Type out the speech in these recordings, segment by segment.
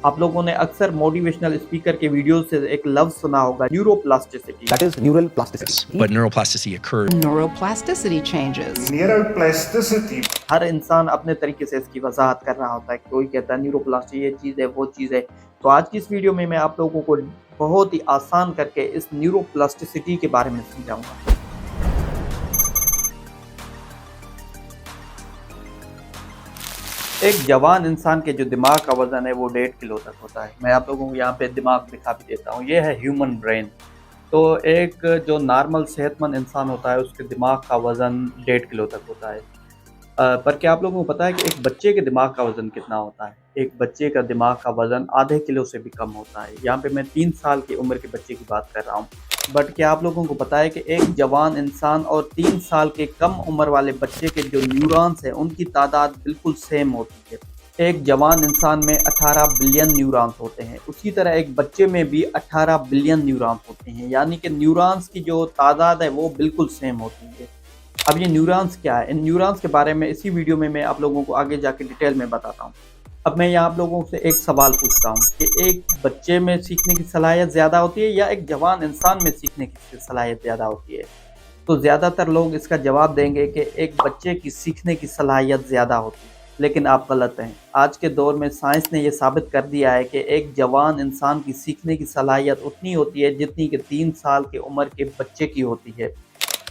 आप लोगों ने अक्सर मोटिवेशनल स्पीकर के वीडियो से एक लफ्ज सुना होगा, neuroplasticity. That is neural plasticity. But neuroplasticity occurs. Neuroplasticity changes. Neuroplasticity. हर इंसान अपने तरीके से इसकी वजाहत कर रहा होता है। कोई कहता है न्यूरोप्लास्टिक ये चीज़ है, वो चीज़ है। तो आज की इस वीडियो में मैं आप लोगों को बहुत ही आसान करके इस न्यूरोप्लास्टिसिटी के बारे में समझाऊंगा। एक जवान इंसान के जो दिमाग का वजन है वो 1.5 किलो तक होता है। मैं आप लोगों को यहाँ पे दिमाग दिखा भी देता हूँ। ये है ह्यूमन ब्रेन। तो एक जो नॉर्मल सेहतमंद इंसान होता है उसके दिमाग का वज़न 1.5 किलो तक होता है। पर क्या आप लोगों को पता है कि एक बच्चे के दिमाग का वज़न कितना होता है? एक बच्चे का दिमाग का वज़न आधे किलो से भी कम होता है। यहाँ पे मैं 3 साल की उम्र के बच्चे की बात कर रहा हूँ। बट क्या आप लोगों को पता है कि एक जवान इंसान और 3 साल के कम उम्र वाले बच्चे के जो न्यूरॉन्स हैं उनकी तादाद बिल्कुल सेम होती है। एक जवान इंसान में 18 बिलियन न्यूरॉन्स होते हैं, उसी तरह एक बच्चे में भी 18 बिलियन न्यूरॉन्स होते हैं, यानी कि न्यूरॉन्स की जो तादाद है वो बिल्कुल सेम होती है। अब ये न्यूरॉन्स क्या है? इन न्यूरॉन्स के बारे में इसी वीडियो में मैं आप लोगों को आगे जाके डिटेल में बताता हूँ। अब मैं यहाँ आप लोगों से एक सवाल पूछता हूँ कि एक बच्चे में सीखने की सलाहियत ज़्यादा होती है या एक जवान इंसान में सीखने की सलाहियत ज़्यादा होती है? तो ज़्यादातर लोग इसका जवाब देंगे कि एक बच्चे की सीखने की सलाहियत ज़्यादा होती है, लेकिन आप गलत हैं। आज के दौर में साइंस ने यह साबित कर दिया है कि एक जवान इंसान की सीखने की सलाहियत उतनी होती है जितनी कि 3 साल की उम्र के बच्चे की होती है।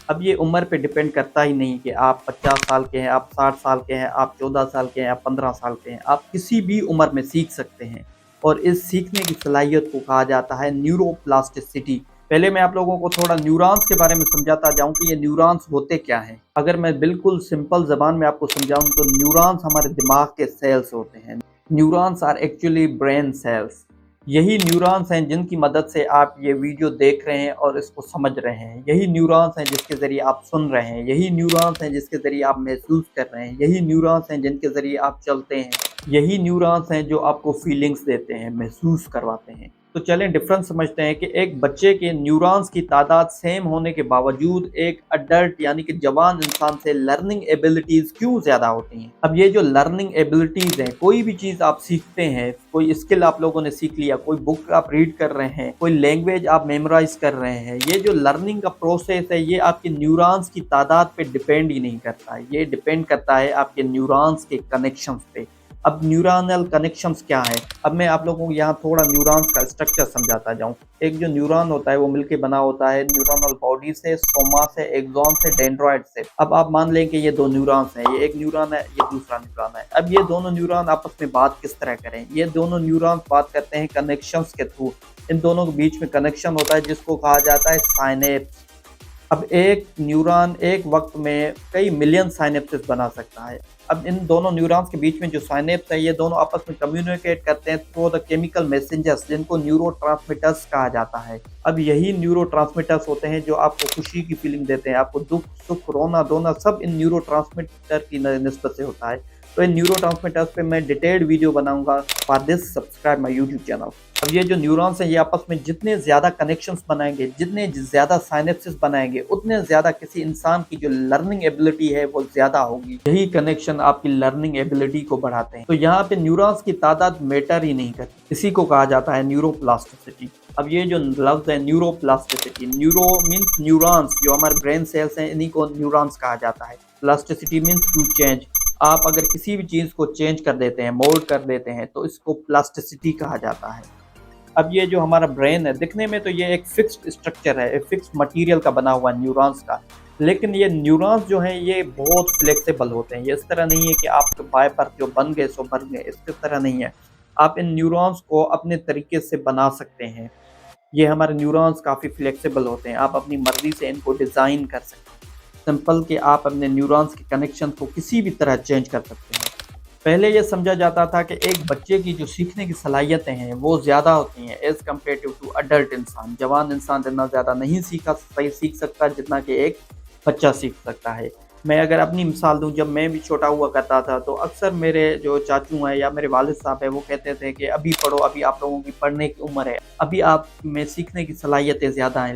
अब ये उम्र पे डिपेंड करता ही नहीं कि आप 50 साल के हैं, आप 60 साल के हैं, आप 14 साल के हैं, आप 15 साल के हैं। आप किसी भी उम्र में सीख सकते हैं और इस सीखने की सलाहियत को कहा जाता है न्यूरोप्लास्टिसिटी। पहले मैं आप लोगों को थोड़ा न्यूरॉन्स के बारे में समझाता जाऊं कि ये न्यूरॉन्स होते क्या हैं। अगर मैं बिल्कुल सिंपल ज़बान में आपको समझाऊं तो न्यूरॉन्स हमारे दिमाग के सेल्स होते हैं। Neurons are actually brain cells. यही न्यूरॉन्स हैं जिनकी मदद से आप ये वीडियो देख रहे हैं और इसको समझ रहे हैं। यही न्यूरॉन्स हैं जिसके ज़रिए आप सुन रहे हैं। यही न्यूरॉन्स हैं जिसके ज़रिए आप महसूस कर रहे हैं। यही न्यूरॉन्स हैं जिनके ज़रिए आप चलते हैं। यही न्यूरॉन्स हैं जो आपको फीलिंग्स देते हैं, महसूस करवाते हैं। तो चलें डिफरेंस समझते हैं कि एक बच्चे के न्यूरॉन्स की तादाद सेम होने के बावजूद एक अडल्ट यानी कि जवान इंसान से लर्निंग एबिलिटीज़ क्यों ज़्यादा होती हैं? अब ये जो लर्निंग एबिलिटीज़ हैं, कोई भी चीज़ आप सीखते हैं, कोई स्किल आप लोगों ने सीख लिया, कोई बुक आप रीड कर रहे हैं, कोई लैंग्वेज आप मेमोराइज कर रहे हैं, ये जो लर्निंग का प्रोसेस है ये आपके न्यूरॉन्स की तादाद पे डिपेंड ही नहीं करता है। ये डिपेंड करता है आपके न्यूरॉन्स के कनेक्शंस पे। अब न्यूरॉनल कनेक्शंस क्या है? अब मैं आप लोगों को यहाँ थोड़ा न्यूरॉन्स का स्ट्रक्चर समझाता जाऊँ। एक जो न्यूरॉन होता है वो मिलके बना होता है न्यूरॉनल बॉडी से, सोमा से, एक्सॉन से, डेंड्रॉइड से। अब आप मान लें कि ये 2 न्यूरॉन्स हैं, ये एक न्यूरॉन है, ये दूसरा न्यूरॉन है। अब ये दोनों न्यूरॉन आपस में बात किस तरह करें? ये दोनों न्यूरॉन्स बात करते हैं कनेक्शंस के थ्रू। इन दोनों के बीच में कनेक्शन होता है जिसको कहा जाता है साइनेप्स। अब एक न्यूरॉन एक वक्त में कई मिलियन साइनेप्सिस बना सकता है। अब इन दोनों न्यूरॉन्स के बीच में जो साइनेप्स है ये दोनों आपस में कम्युनिकेट करते हैं थ्रू द केमिकल मैसेंजर्स जिनको न्यूरोट्रांसमीटर्स कहा जाता है। अब यही न्यूरोट्रांसमीटर्स होते हैं जो आपको खुशी की फीलिंग देते हैं, आपको दुख, सुख, रोना धोना सब इन न्यूरोट्रांसमीटर की निस्बत से होता है। तो इन न्यूरोट्रांसमीटर्स पे मैं डिटेल्ड वीडियो बनाऊंगा। For this subscribe my YouTube channel. अब ये जो न्यूरॉन्स हैं ये आपस में जितने ज़्यादा कनेक्शंस बनाएंगे, जितने ज़्यादा साइनेप्सिस बनाएंगे, उतने ज़्यादा किसी इंसान की जो लर्निंग एबिलिटी है वो ज़्यादा होगी। यही कनेक्शन आपकी लर्निंग एबिलिटी को बढ़ाते हैं। तो यहाँ पे न्यूरॉन्स की तादाद मैटर ही नहीं करती। इसी को कहा जाता है न्यूरोप्लास्टिसिटी। अब ये जो लफ्ज़ है न्यूरोप्लास्टिसिटी, न्यूरो मीन्स न्यूरॉन्स, जो हमारे ब्रेन सेल्स हैं इन्हीं को न्यूरॉन्स कहा जाता है। Plasticity means to change. आप अगर किसी भी चीज़ को चेंज कर देते हैं, मोल्ड कर देते हैं, तो इसको प्लास्टिसिटी कहा जाता है। अब ये जो हमारा ब्रेन है दिखने में तो ये एक फिक्स्ड स्ट्रक्चर है, एक फिक्स्ड मटेरियल का बना हुआ न्यूरॉन्स का, लेकिन ये न्यूरॉन्स जो हैं ये बहुत फ्लेक्सिबल होते हैं। ये इस तरह नहीं है कि आप बाय पर जो बन गए सो बन गए, इस तरह नहीं है। आप इन न्यूरॉन्स को अपने तरीके से बना सकते हैं। ये हमारे न्यूरॉन्स काफ़ी फ्लेक्सिबल होते हैं, आप अपनी मर्ज़ी से इनको डिज़ाइन कर सकते हैं। सिंपल कि आप अपने न्यूरॉन्स के कनेक्शन को किसी भी तरह चेंज कर सकते हैं। पहले ये समझा जाता था कि एक बच्चे की जो सीखने की सलाहियतें हैं वो ज़्यादा होती हैं एज़ कम्पेरेटिव टू अडल्ट इंसान। जवान इंसान इतना ज़्यादा नहीं सीख सकता जितना कि एक बच्चा सीख सकता है। मैं अगर अपनी मिसाल दूं, जब मैं भी छोटा हुआ करता था तो अक्सर मेरे जो चाचू हैं या मेरे वालिद साहब हैं वो कहते थे कि अभी पढ़ो, अभी आप लोगों की पढ़ने की उम्र है, अभी आप में सीखने की सलाहियतें ज़्यादा हैं।